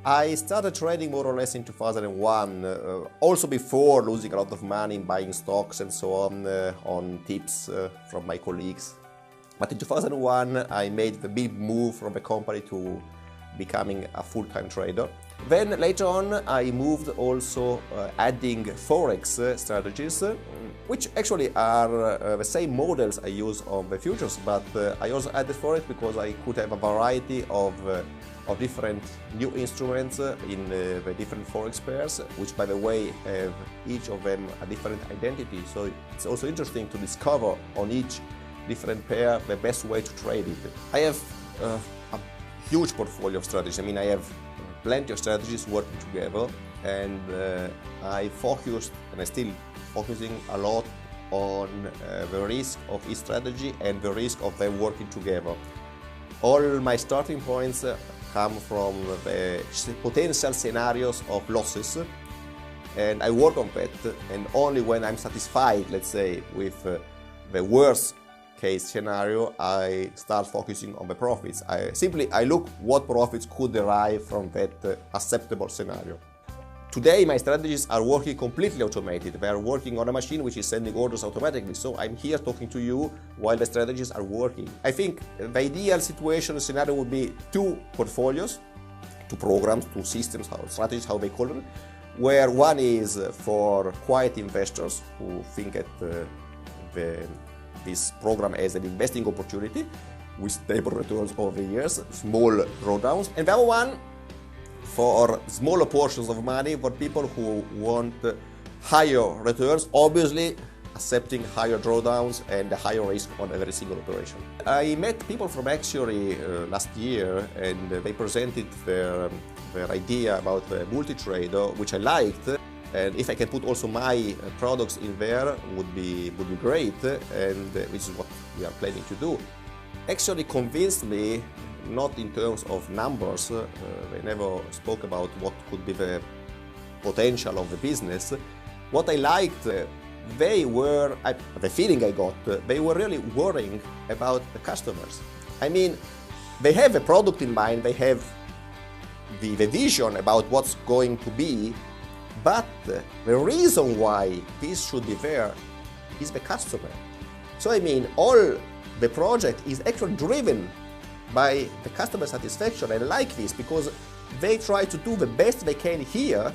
I started trading more or less in 2001, also before losing a lot of money in buying stocks and so on tips from my colleagues. But in 2001, I made the big move from the company to becoming a full-time trader. Then later on, I moved also adding Forex strategies, which actually are the same models I use on the futures, but I also added Forex because I could have a variety of different new instruments in the different Forex pairs, which by the way have each of them a different identity. So it's also interesting to discover on each different pair the best way to trade it. I have a huge portfolio of strategies. I mean, I have plenty of strategies working together, and I focused, and I'm still focusing a lot on the risk of each strategy and the risk of them working together. All my starting points come from the potential scenarios of losses, and I work on that, and only when I'm satisfied, let's say, with the worst case scenario, I start focusing on the profits. I look what profits could derive from that acceptable scenario. Today my strategies are working completely automated. They are working on a machine which is sending orders automatically. So I'm here talking to you while the strategies are working. I think the ideal situation scenario would be two portfolios, two programs, two systems, strategies, how they call them, where one is for quiet investors who think that this program as an investing opportunity with stable returns over the years, small drawdowns, and the other one for smaller portions of money for people who want higher returns, obviously accepting higher drawdowns and a higher risk on every single operation. I met people from Actuary last year, and they presented their idea about the multi-trader, which I liked. And if I can put also my products in there, would be great, and which is what we are planning to do. Actually convinced me, not in terms of numbers, they never spoke about what could be the potential of the business. What I liked, the feeling I got, they were really worrying about the customers. I mean, they have a product in mind, they have the vision about what's going to be, but the reason why this should be there is the customer. So I mean, all the project is actually driven by the customer satisfaction. I like this because they try to do the best they can here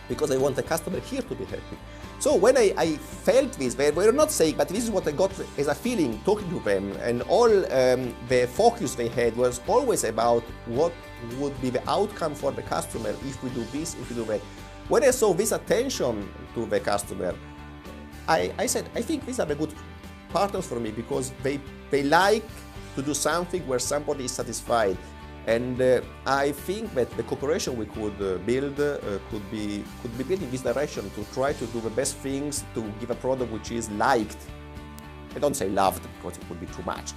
because they want the customer here to be happy. So when I felt this, they were not saying, but this is what I got as a feeling talking to them, and all the focus they had was always about what would be the outcome for the customer if we do this, if we do that. When I saw this attention to the customer, I said, I think these are the good partners for me because they like to do something where somebody is satisfied. And I think that the cooperation we could build could be built in this direction, to try to do the best things to give a product which is liked. I don't say loved because it would be too much,